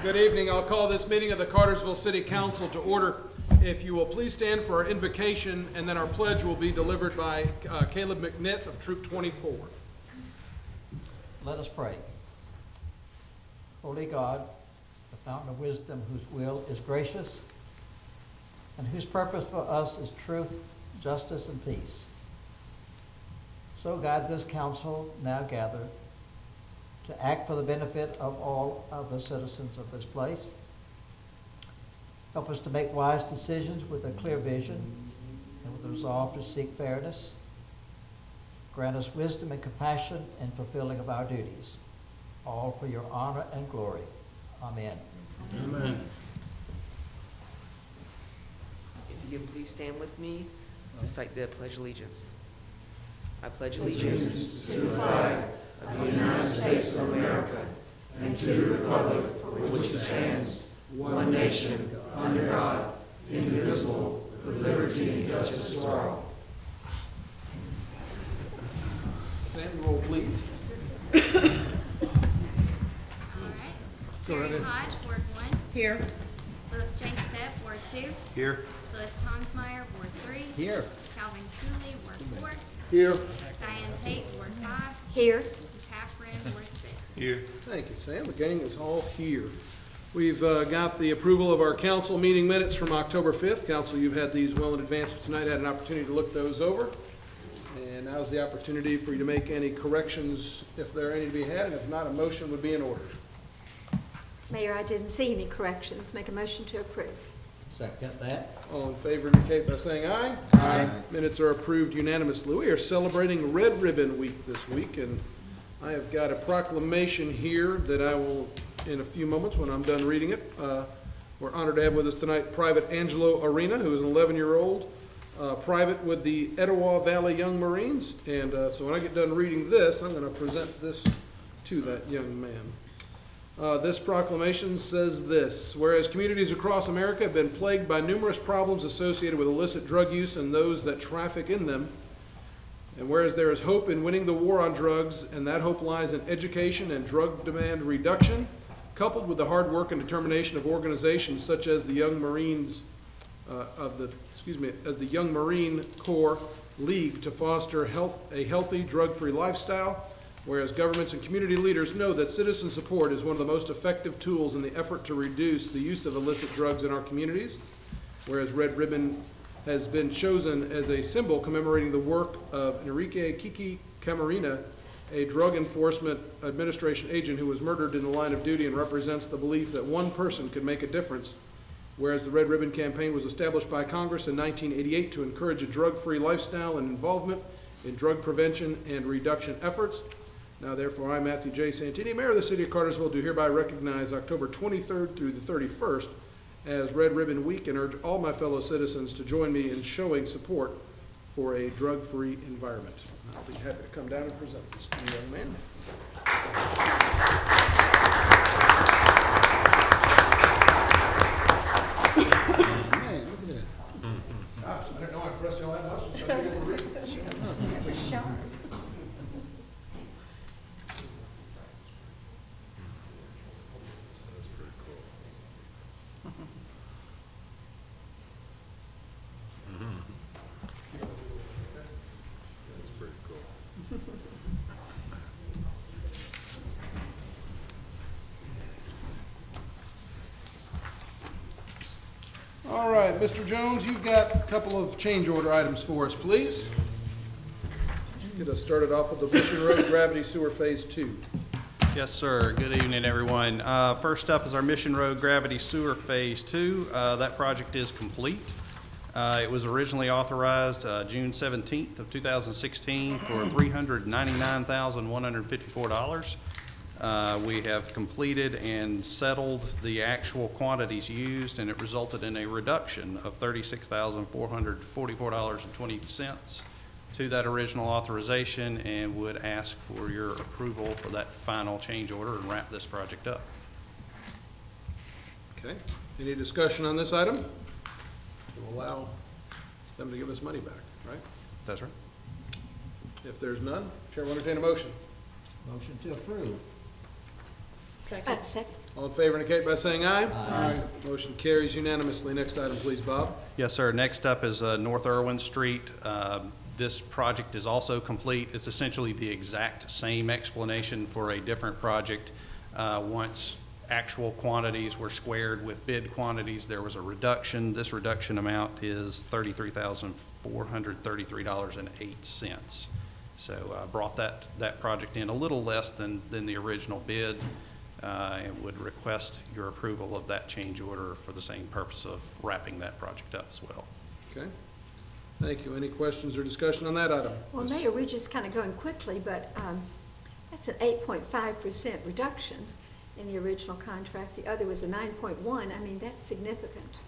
Good evening. I'll call this meeting of the Cartersville City Council to order. If you will please stand for our invocation, and then our pledge will be delivered by Caleb McNitt of Troop 24. Let us pray. Holy God, the fountain of wisdom, whose will is gracious, and whose purpose for us is truth, justice, and peace. So guide this council now gathered to act for the benefit of all of the citizens of this place. Help us to make wise decisions with a clear vision and with the resolve to seek fairness. Grant us wisdom and compassion in fulfilling of our duties, all for your honor and glory. Amen. Amen. If you can please stand with me to recite the Pledge of Allegiance. I pledge allegiance To the flag of the United States of America and to the republic for which it stands, one nation, under God, indivisible, with liberty and justice for all. Samuel, please. Go right Jerry ahead. Hodge, Ward 1. Here. J. Step, Ward 2. Here. Phyllis Tonsmeyer, Ward 3. Here. Calvin Cooley, Ward 4. Here. Diane Tate, Ward 5. Here. Catherine, Ward 6. Here. Thank you, Sam. The gang is all here. We've got the approval of our council meeting minutes from October 5th. Council, you've had these well in advance of tonight, had an opportunity to look those over. And now's the opportunity for you to make any corrections if there are any to be had, and if not, a motion would be in order. Mayor, I didn't see any corrections. Make a motion to approve. Second that. All in favor indicate by saying aye. Aye. Minutes are approved unanimously. We are celebrating Red Ribbon Week this week, and I have got a proclamation here that I will, in a few moments when I'm done reading it. We're honored to have with us tonight Private Angelo Arena, who is an 11-year-old private with the Etowah Valley Young Marines. And so when I get done reading this, I'm going to present this to that young man. This proclamation says this: whereas communities across America have been plagued by numerous problems associated with illicit drug use and those that traffic in them, and whereas there is hope in winning the war on drugs, and that hope lies in education and drug demand reduction, coupled with the hard work and determination of organizations such as the Young Marines as the Young Marine Corps League to foster a healthy, drug-free lifestyle. Whereas governments and community leaders know that citizen support is one of the most effective tools in the effort to reduce the use of illicit drugs in our communities. Whereas Red Ribbon has been chosen as a symbol commemorating the work of Enrique Kiki Camarena, a Drug Enforcement Administration agent who was murdered in the line of duty, and represents the belief that one person could make a difference. Whereas the Red Ribbon Campaign was established by Congress in 1988 to encourage a drug-free lifestyle and involvement in drug prevention and reduction efforts. Now, therefore, I, Matthew J. Santini, Mayor of the City of Cartersville, do hereby recognize October 23rd through the 31st as Red Ribbon Week, and urge all my fellow citizens to join me in showing support for a drug-free environment. I'll be happy to come down and present this to you, young man. Man, look at that. Gosh, I didn't know I pressed you all that much. So you can read. That was sharp. That's pretty cool. All right, Mr. Jones, you've got a couple of change order items for us, please. Get us started off with the Mission Road Gravity Sewer Phase 2. Yes, sir. Good evening, everyone. First up is our Mission Road Gravity Sewer Phase 2. That project is complete. It was originally authorized June 17th of 2016 for $399,154. We have completed and settled the actual quantities used, and it resulted in a reduction of $36,444.20 to that original authorization, and would ask for your approval for that final change order and wrap this project up. Okay. Any discussion on this item? To allow them to give us money back, right? That's right. If there's none, Chair will entertain a motion. Motion to approve. Second. Second. All in favor indicate by saying aye. Aye. Motion carries unanimously. Next item, please, Bob. Yes, sir. Next up is North Irwin Street. This project is also complete. It's essentially the exact same explanation for a different project. Once actual quantities were squared with bid quantities, there was a reduction. This reduction amount is $33,433.08. So brought that project in a little less than the original bid, and would request your approval of that change order for the same purpose of wrapping that project up as well. Okay. Thank you. Any questions or discussion on that item? Well, Mayor, we're just kind of going quickly, but that's an 8.5% reduction in the original contract. The other was a 9.1. I mean, that's significant.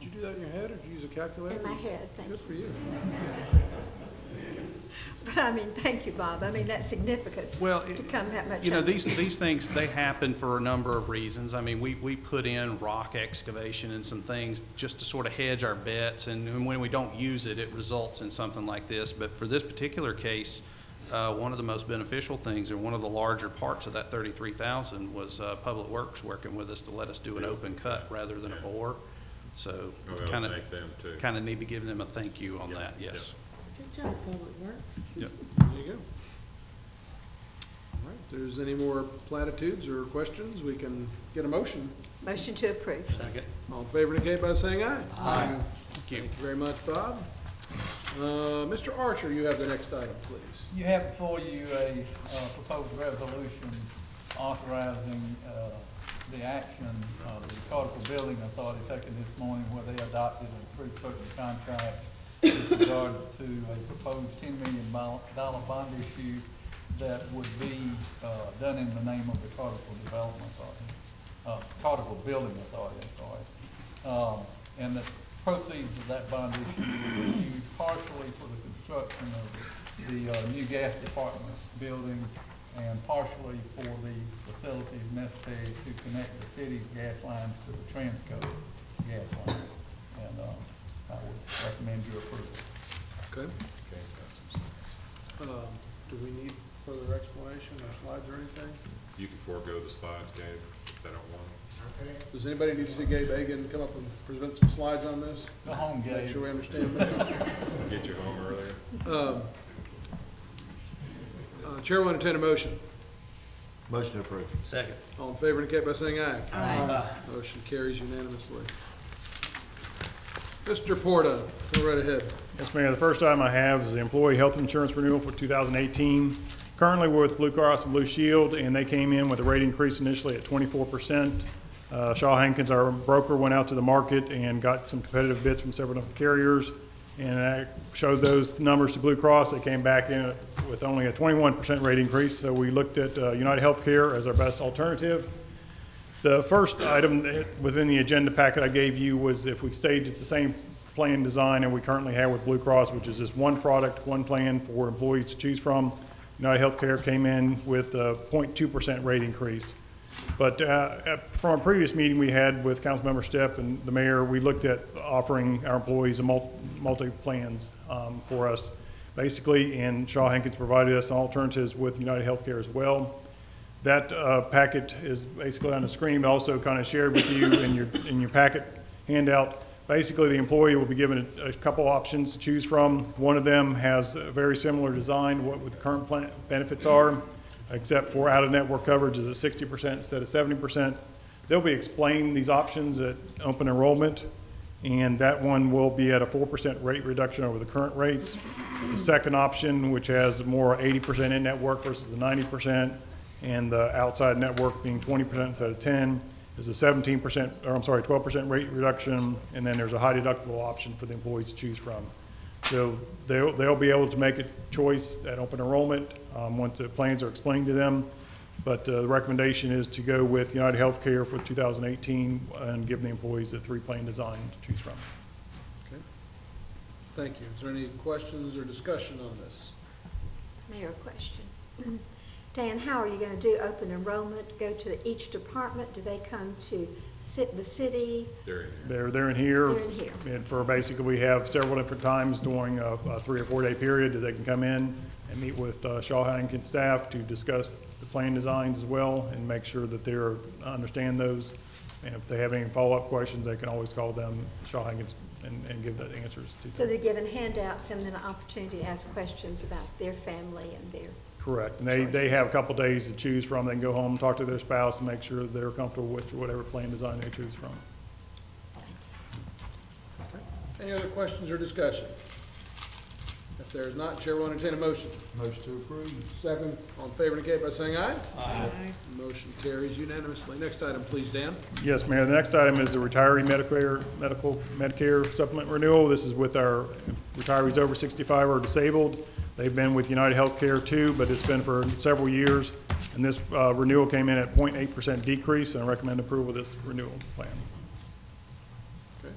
Did you do that in your head, or did you use a calculator? In my head, thank you. Good for you. But I mean, thank you, Bob. I mean, that's significant Well, to come that much. you know, under. these things, they happen for a number of reasons. I mean, we put in rock excavation and some things just to sort of hedge our bets, and when we don't use it, it results in something like this. But for this particular case, one of the most beneficial things, and one of the larger parts of that 33,000 was Public Works working with us to let us do an open cut rather than a bore. So We'll kind of need to give them a thank you on that, yes. Good job, Public Works. Yep. There you go. All right, if there's any more platitudes or questions, we can get a motion. Motion to approve. Second. All in favor indicate by saying aye. Aye. Thank you. Thank you very much, Bob. Mr. Archer, you have the next item, please. You have before you a proposed resolution authorizing the action of the Cartersville Building Authority taken this morning, where they adopted a certain contract with regard to a proposed $10 million bond issue that would be done in the name of the Cartersville Development Authority, Cartersville Building Authority, I'm sorry. And the proceeds of that bond issue will be used partially for the construction of the new gas department building, and partially for the facilities necessary to connect the city's gas lines to the Transco gas line. And I would recommend your approval. Okay. Do we need further explanation or slides or anything? You can forego the slides, Gabe, if they don't want them. Does anybody need to see Gabe Egan come up and present some slides on this? Go home, Make Gabe. sure we understand this. Get you home earlier. Chair will entertain a motion. Motion to approve. Second. All in favor indicate by saying aye. Aye. Motion carries unanimously. Mr. Porta, go right ahead. Yes, Mayor. The first item I have is the employee health insurance renewal for 2018. Currently, we're with Blue Cross and Blue Shield, and they came in with a rate increase initially at 24%. Shaw Hankins, our broker, went out to the market and got some competitive bids from several different carriers, and I showed those numbers to Blue Cross. They came back in with only a 21% rate increase, so we looked at United Healthcare as our best alternative. The first item within the agenda packet I gave you was if we stayed at the same plan design that we currently have with Blue Cross, which is just one product, one plan for employees to choose from. United Healthcare came in with a 0.2% rate increase. But from a previous meeting we had with Councilmember Stepp and the mayor, we looked at offering our employees a multi-plans for us, basically, and Shaw Hankins provided us alternatives with United Healthcare as well. That packet is basically on the screen, but also kind of shared with you in your packet handout. Basically, the employee will be given a couple options to choose from. One of them has a very similar design to what the current plan benefits are, except for out-of-network coverage is at 60% instead of 70%. They'll be explaining these options at open enrollment, and that one will be at a 4% rate reduction over the current rates. The second option, which has more 80% in-network versus the 90%, and the outside network being 20% instead of 10, is a 12% rate reduction, and then there's a high deductible option for the employees to choose from. So they'll be able to make a choice at open enrollment once the plans are explained to them. But the recommendation is to go with United Healthcare for 2018 and give the employees a 3-plan design to choose from. Okay. Thank you. Is there any questions or discussion on this? Mayor, question. Dan, how are you going to do open enrollment? Go to each department? Do they come to the city? They're in here. They're in here. They're in here. And for basically, we have several different times during a 3 or 4 day period that they can come in and meet with Shaw Hankins staff to discuss the plan designs as well and make sure that they understand those. And if they have any follow-up questions, they can always call them, Shaw Hankins, and give the answers to So them. they're given handouts and then an opportunity to ask questions about their family and their, Correct. And they have a couple days to choose from. They can go home, talk to their spouse, and make sure they're comfortable with whatever plan design they choose from. Any other questions or discussion? If there is not, Chair will entertain a motion. Motion to approve. Second. All in favor indicate by saying aye. Aye. Motion carries unanimously. Next item, please, Dan. Yes, Mayor. The next item is the retiree Medicare supplement renewal. This is with our retirees over 65 or disabled. They've been with United Healthcare too, but it's been for several years. And this renewal came in at 0.8% decrease, and I recommend approval of this renewal plan. Okay.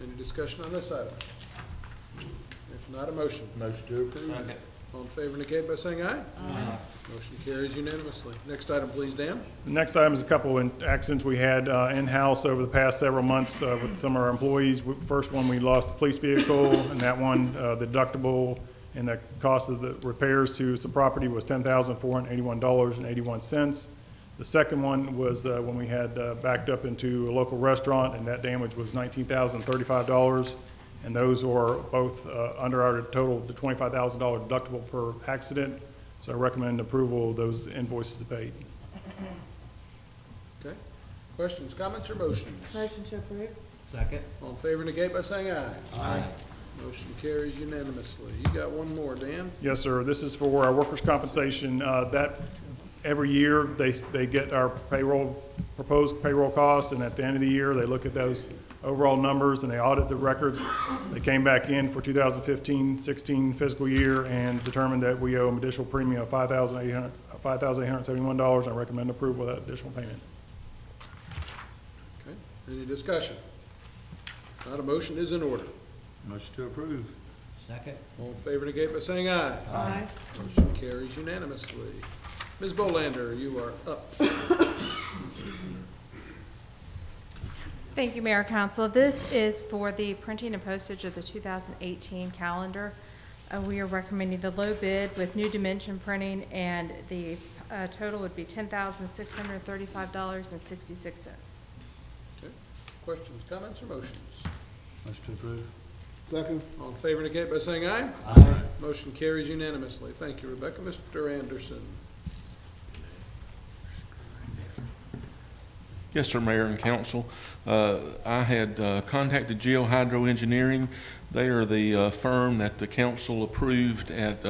Any discussion on this item? If not, a motion. Motion to approve. All in favor indicate by saying aye. Aye. Motion carries unanimously. Next item, please, Dan. The next item is a couple of accidents we had in-house over the past several months with some of our employees. First one, we lost a police vehicle, and that one, the deductible and the cost of the repairs to some property was $10,481.81. The second one was when we had backed up into a local restaurant, and that damage was $19,035. And those were both under our total to $25,000 deductible per accident. So I recommend approval of those invoices paid. Okay. Questions, comments, or motions? Motion to approve. Second. All in favor indicate by saying aye. Aye. Motion carries unanimously. You got one more, Dan? Yes, sir. This is for our workers' compensation. That every year they get our proposed payroll costs, and at the end of the year they look at those overall numbers and they audit the records. They came back in for 2015-16 fiscal year and determined that we owe an additional premium of $5,871, and I recommend approval of that additional payment. Okay. Any discussion? If not, a motion is in order. Motion to approve. Second. All in favor indicate by saying aye. Aye. Motion carries unanimously. Ms. Bolander, you are up. Thank you, Mayor Council. This is for the printing and postage of the 2018 calendar. We are recommending the low bid with new dimension printing, and the total would be $10,635.66. Okay. Questions, comments, or motions? Motion to approve. Second. All in favor indicate by saying aye. Aye. Motion carries unanimously. Thank you, Rebecca. Mr. Anderson. Yes, sir, Mayor and Council. I had contacted Geo Hydro Engineering. They are the firm that the council approved at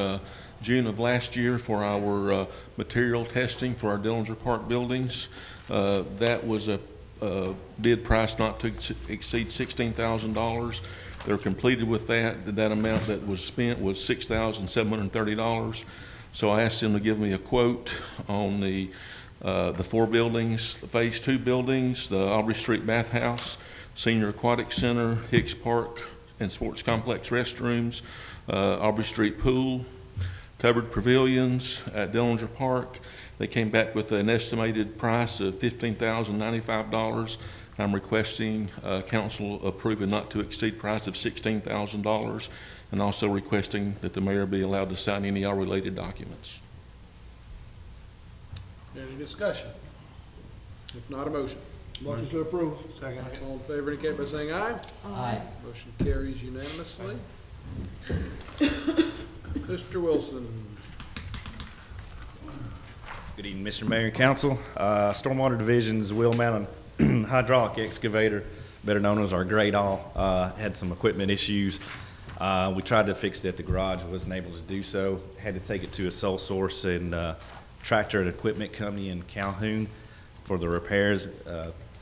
June of last year for our material testing for our Dillinger Park buildings. That was a bid price not to exceed $16,000. They're completed with that. That amount that was spent was $6,730. So I asked them to give me a quote on the 4 buildings, the Phase 2 buildings, the Aubrey Street Bathhouse, Senior Aquatic Center, Hicks Park and Sports Complex restrooms, Aubrey Street Pool, covered pavilions at Dillinger Park. They came back with an estimated price of $15,095. I'm requesting council approve a not to exceed price of $16,000, and also requesting that the mayor be allowed to sign any all related documents. Any discussion? If not, a motion. Motion to approve. Second. All in favor indicate by saying aye. Aye. Motion carries unanimously. Mr. Wilson. Good evening, Mr. Mayor and Council. Stormwater Division's wheel mounted hydraulic excavator, better known as our Great All, had some equipment issues. We tried to fix it at the garage, wasn't able to do so. Had to take it to a sole source and Tractor and Equipment Company in Calhoun for the repairs.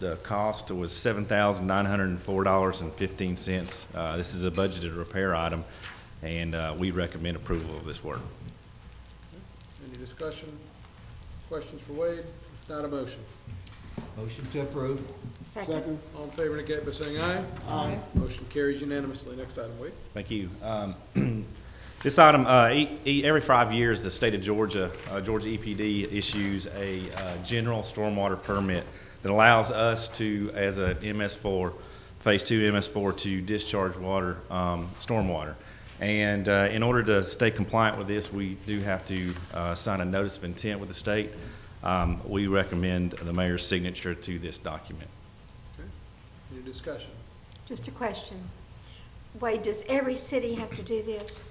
The cost was $7,904.15. This is a budgeted repair item, and we recommend approval of this work. Any discussion? Questions for Wade? If not, a motion. Motion to approve. second. All in favor indicate by saying aye. Aye. Motion carries unanimously. Next item, Wade. Thank you. This item, every 5 years, the state of Georgia, Georgia EPD issues a general stormwater permit that allows us to, as a MS4, Phase 2 MS4, to discharge water, stormwater. And in order to stay compliant with this, we do have to sign a notice of intent with the state. We recommend the mayor's signature to this document. Okay. Any discussion? Just a question. Wade, does every city have to do this?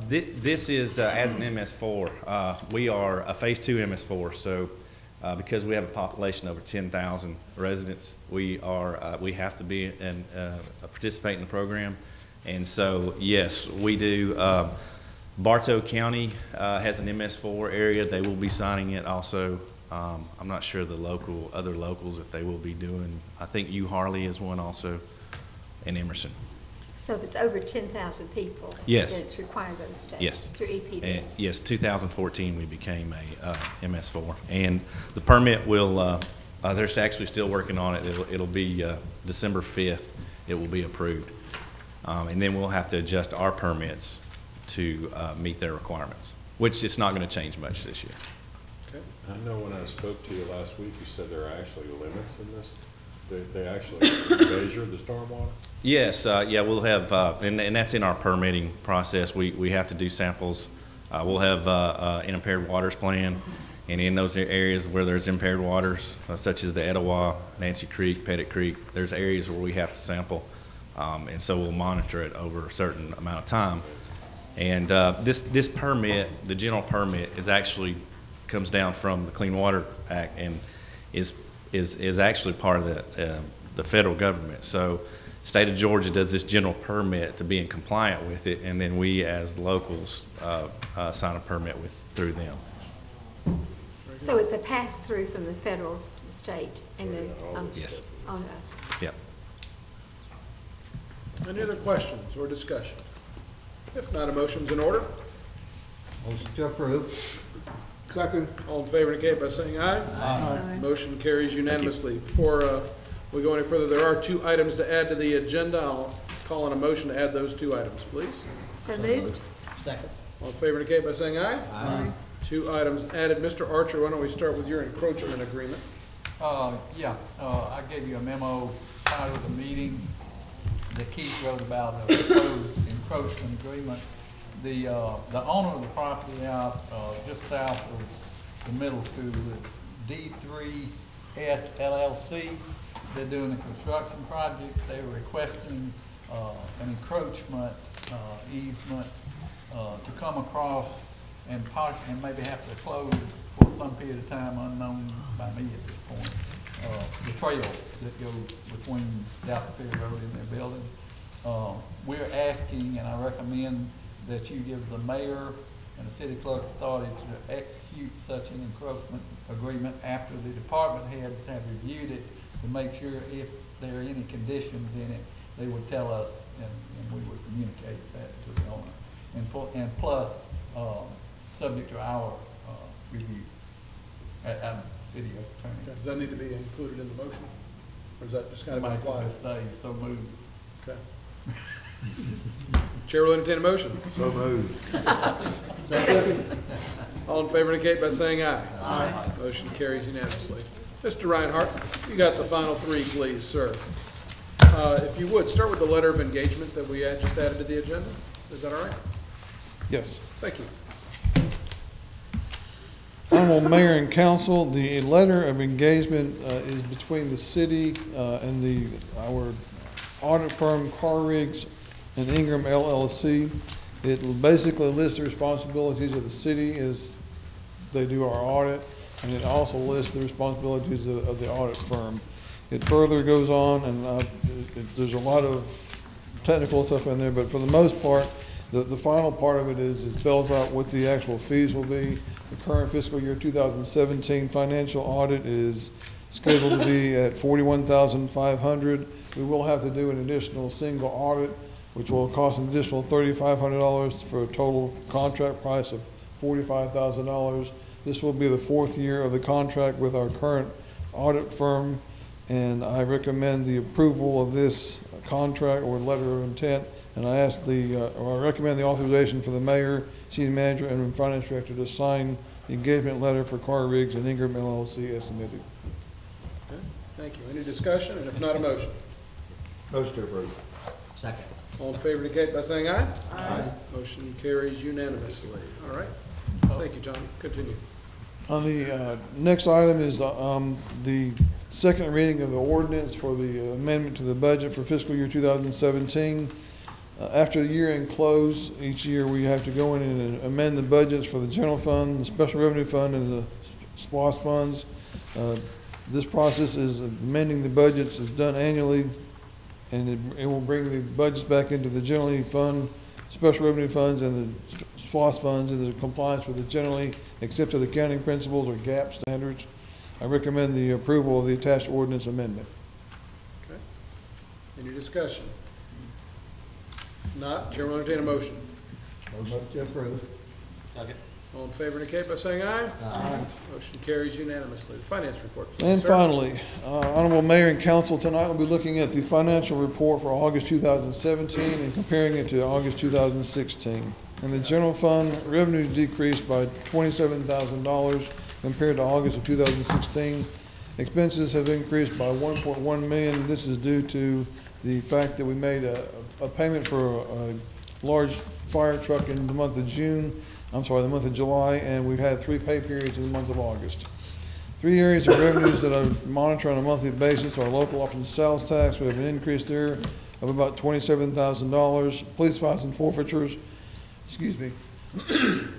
This is as an MS4. We are a Phase 2 MS4, so because we have a population over 10,000 residents, we have to be participate in the program. And so, yes, we do. Bartow County has an MS4 area. They will be signing it also. I'm not sure the other locals if they will be doing. I think U Harley is one also, and Emerson. So if it's over 10,000 people, yes, then it's required by the state? Yes. Through EPD? And yes, 2014 we became a MS4. And the permit will, they're actually still working on it. It'll be December 5th, it will be approved. And then we'll have to adjust our permits to meet their requirements, which it's not going to change much this year. Okay. I know when I spoke to you last week, you said there are actually limits in this. They actually measure the stormwater? Yes, yeah, we'll have, and that's in our permitting process. We have to do samples. We'll have an impaired waters plan, and in those areas where there's impaired waters, such as the Etowah, Nancy Creek, Pettit Creek, there's areas where we have to sample, and so we'll monitor it over a certain amount of time. And this permit, the general permit, comes down from the Clean Water Act and is actually part of the federal government. So state of Georgia does this general permit to be in compliant with it, and then we as locals sign a permit through them. So it's a pass-through from the federal to the state and then yes. On us? Yep. Any other questions or discussion? If not, a motion's in order. Motion to approve. Second. All in favor indicate by saying aye. Aye. Motion carries unanimously. Before we go any further, there are 2 items to add to the agenda. I'll call on a motion to add those 2 items, please. So moved? Second. All in favor indicate by saying aye. Aye. 2 items added. Mr. Archer, why don't we start with your encroachment agreement? Yeah, I gave you a memo prior to the meeting that Keith wrote about a proposed encroachment agreement. The owner of the property out just south of the middle school, D3S LLC, they're doing a construction project. They're requesting an encroachment easement to come across and maybe have to close for some period of time unknown by me at this point, the trail that goes between Dallas Ferry Road and their building. We're asking, and I recommend that you give the mayor and the city clerk authority to execute such an encroachment agreement after the department heads have reviewed it to make sure if there are any conditions in it, they would tell us and we would communicate that to the owner. And plus, subject to our review at city attorney. Does that need to be included in the motion? Or is that just kind of Might implied? just say, so moved. Okay. Chair will entertain a motion. So moved. Second. All in favor indicate by saying aye. Aye. Motion carries unanimously. Mr. Reinhardt, you got the final 3, please, sir. If you would, start with the letter of engagement that we just added to the agenda. Is that all right? Yes. Thank you. Honorable Mayor and Council, the letter of engagement is between the city and our audit firm, Car Rigs and Ingram LLC. It basically lists the responsibilities of the city as they do our audit, and it also lists the responsibilities of the audit firm. It further goes on, and there's a lot of technical stuff in there, but for the most part, the final part of it is it spells out what the actual fees will be. The current fiscal year 2017 financial audit is scheduled to be at $41,500. We will have to do an additional single audit, which will cost an additional $3,500 for a total contract price of $45,000. This will be the 4th year of the contract with our current audit firm, and I recommend the approval of this contract or letter of intent. And I recommend the authorization for the mayor, city manager, and finance director to sign the engagement letter for Car Rigs and Ingram LLC as submitted. Okay. Thank you. Any discussion? And if not, a motion. Motion to approve. Second. All in favor indicate by saying aye. Aye. Motion carries unanimously. All right. Thank you, John. Continue. On the next item is the second reading of the ordinance for the amendment to the budget for fiscal year 2017. After the year-end close, each year we have to go in and amend the budgets for the general fund, the special revenue fund, and the SPOS funds. This process is amending the budgets is done annually, and it will bring the budgets back into the generally fund, special revenue funds, and the SPOS funds into compliance with the generally accepted accounting principles or GAAP standards. I recommend the approval of the attached ordinance amendment. Okay. Any discussion? If not, Chair will entertain a motion. Motion to approve. Second. All in favor indicate by saying aye. Aye. Motion carries unanimously. The finance report, please, And sir. finally, Honorable Mayor and Council, tonight we'll be looking at the financial report for August 2017 and comparing it to August 2016. In the general fund, revenues decreased by $27,000 compared to August of 2016. Expenses have increased by $1.1 million. This is due to the fact that we made a payment for a large fire truck in the month of the month of July, and we've had 3 pay periods in the month of August. 3 areas of revenues that I monitor on a monthly basis are local option sales tax. We have an increase there of about $27,000. Police fines and forfeitures,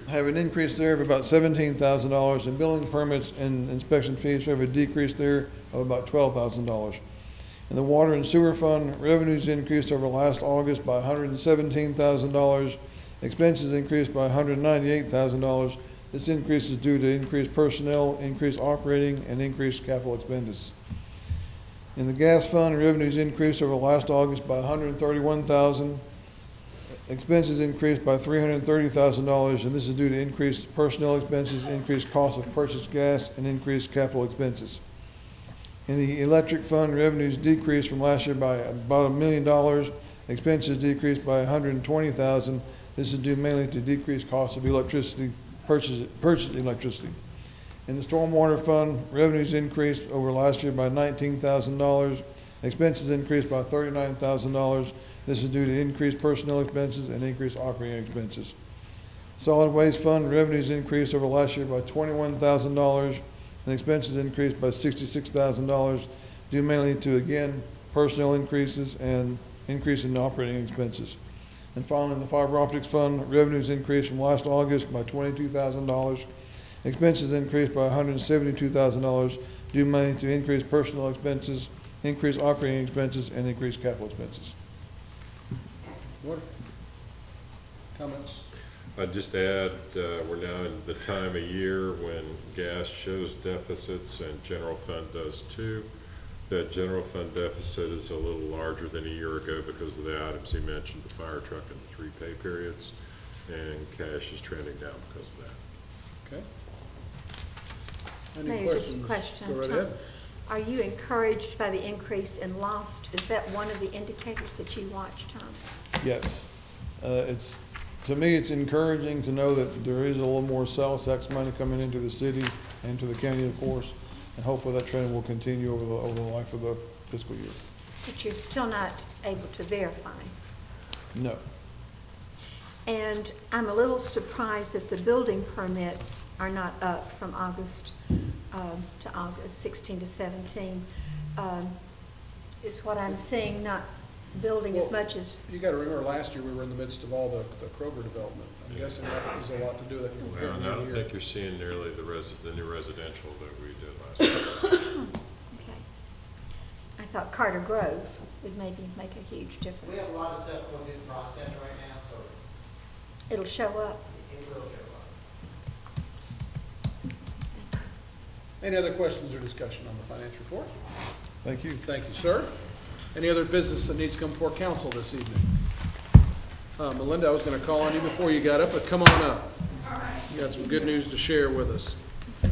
have an increase there of about $17,000. And building permits and inspection fees, we have a decrease there of about $12,000. In the water and sewer fund, revenues increased over last August by $117,000. Expenses increased by $198,000. This increase is due to increased personnel, increased operating, and increased capital expenditures. In the gas fund, revenues increased over last August by $131,000. Expenses increased by $330,000, and this is due to increased personnel expenses, increased cost of purchased gas, and increased capital expenses. In the electric fund, revenues decreased from last year by about $1 million. Expenses decreased by $120,000. This is due mainly to decreased cost of electricity, purchased electricity. In the stormwater fund, revenues increased over last year by $19,000. Expenses increased by $39,000. This is due to increased personnel expenses and increased operating expenses. Solid waste fund, revenues increased over last year by $21,000, and expenses increased by $66,000, due mainly to, again, personnel increases and increase in operating expenses. And finally, in the fiber optics fund, revenues increased from last August by $22,000. Expenses increased by $172,000, due mainly to increased personnel expenses, increased operating expenses, and increased capital expenses. Wonderful. Comments? I'd just add, we're now in the time of year when gas shows deficits and general fund does too. That general fund deficit is a little larger than a year ago because of the items he mentioned, the fire truck and the 3 pay periods, and cash is trending down because of that. Okay. Any Mayor, just a questions? question. Go right Tom, ahead. are you encouraged by the increase in lost? Is that one of the indicators that you watch, Tom? Yes. To me, it's encouraging to know that there is a little more sales tax money coming into the city and to the county, of course, and hopefully that trend will continue over the life of the fiscal year. But you're still not able to verify. No. And I'm a little surprised that the building permits are not up from August to August 16 to 17. Is what I'm seeing not building as much as... You got to remember, last year we were in the midst of all the Kroger development. I'm guessing that has a lot to do with it. Well, and I don't think you're seeing nearly the new residential that we did last year. Okay. I thought Carter Grove would maybe make a huge difference. We have a lot of stuff going through the process right now, so It'll show up. it will show up. Any other questions or discussion on the finance report? Thank you. Thank you, sir. Any other business that needs to come before council this evening? Melinda, I was going to call on you before you got up, but come on up. All right. You got some good news to share with us. I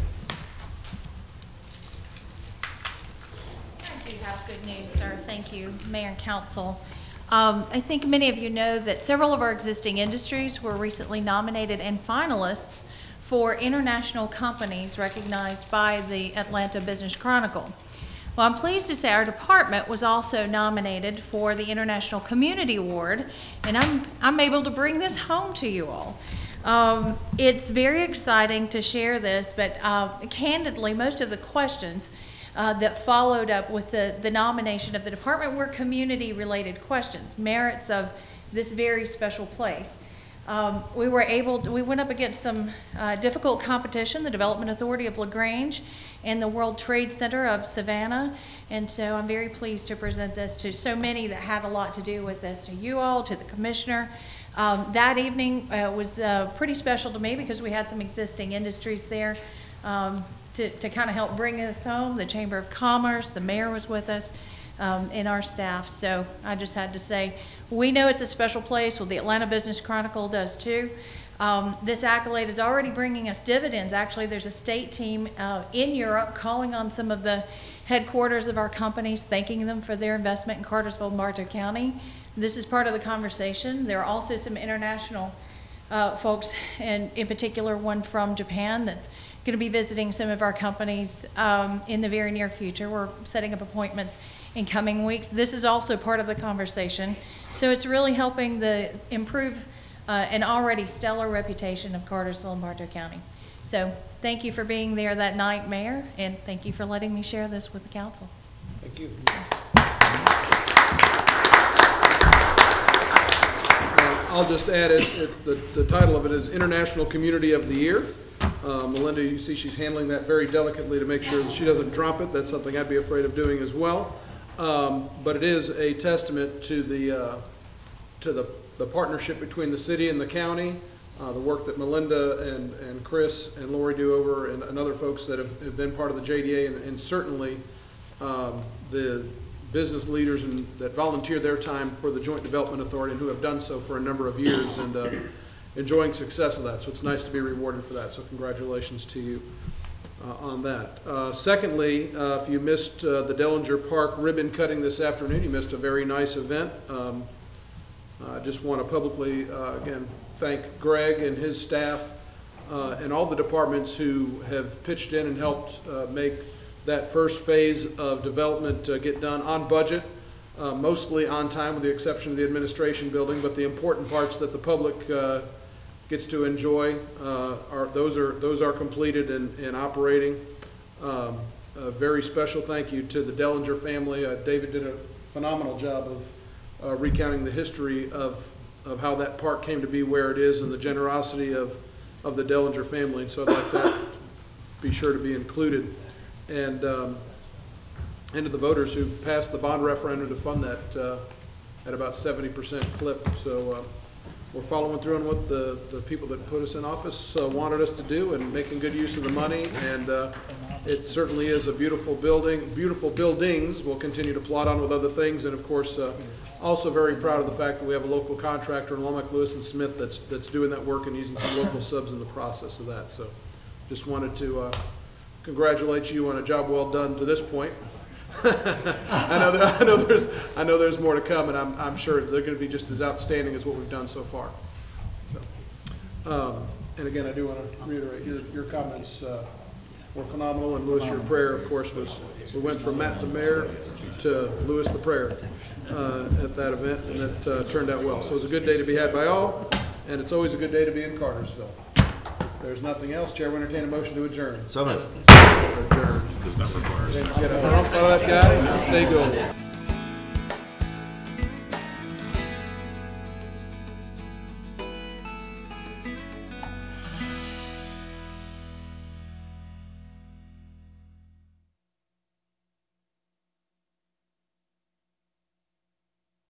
do have good news, sir. Thank you, Mayor and Council. I think many of you know that several of our existing industries were recently nominated and finalists for international companies recognized by the Atlanta Business Chronicle. Well, I'm pleased to say our department was also nominated for the International Community Award, and I'm able to bring this home to you all. It's very exciting to share this, but candidly, most of the questions that followed up with the nomination of the department were community-related questions, merits of this very special place. We went up against some difficult competition, the Development Authority of LaGrange and the World Trade Center of Savannah, and so I'm very pleased to present this to so many that had a lot to do with this, to you all, to the commissioner. That evening was pretty special to me because we had some existing industries there to kind of help bring us home. The Chamber of Commerce, the mayor was with us, and our staff. So I just had to say, we know it's a special place. Well, the Atlanta Business Chronicle does too. This accolade is already bringing us dividends. Actually, there's a state team in Europe calling on some of the headquarters of our companies, thanking them for their investment in Cartersville and Bartow County. This is part of the conversation. There are also some international folks, and in particular one from Japan that's going to be visiting some of our companies in the very near future. We're setting up appointments in coming weeks. This is also part of the conversation. So it's really helping improve an already stellar reputation of Cartersville and Bartow County. So thank you for being there that night, Mayor, and thank you for letting me share this with the council. Thank you. I'll just add the title of it is International Community of the Year. Melinda, you see she's handling that very delicately to make sure that she doesn't drop it. That's something I'd be afraid of doing as well. But it is a testament to the partnership between the city and the county, the work that Melinda and Chris and Lori do over and other folks that have been part of the JDA, and certainly the business leaders that volunteer their time for the Joint Development Authority and who have done so for a number of years and enjoying success of that. So it's nice to be rewarded for that. So congratulations to you on that. Secondly, if you missed the Dellinger Park ribbon cutting this afternoon, you missed a very nice event. I just want to publicly, again, thank Greg and his staff and all the departments who have pitched in and helped make that first phase of development get done on budget, mostly on time with the exception of the administration building, but the important parts that the public gets to enjoy, those are completed and operating. A very special thank you to the Dellinger family. David did a phenomenal job of recounting the history of how that park came to be where it is and the generosity of the Dellinger family. And so I'd like that to be sure to be included. And to the voters who passed the bond referendum to fund that at about 70% clip. So we're following through on what the people that put us in office wanted us to do and making good use of the money. And it certainly is a beautiful building, beautiful buildings. We'll continue to plot on with other things. And of course, also very proud of the fact that we have a local contractor in Lomac, Lewis and Smith that's doing that work and using some local subs in the process of that. So just wanted to congratulate you on a job well done to this point. I know there's more to come, and I'm sure they're going to be just as outstanding as what we've done so far. So, and again, I do want to reiterate your comments were phenomenal, and Louis, your prayer, of course, was we went from Matt the mayor to Louis the prayer at that event, and that turned out well. So it was a good day to be had by all, and it's always a good day to be in Cartersville. If there's nothing else, Chair will entertain a motion to adjourn. So moved. Adjourn. Does not require a second. Get a hump out of that guy and stay gold.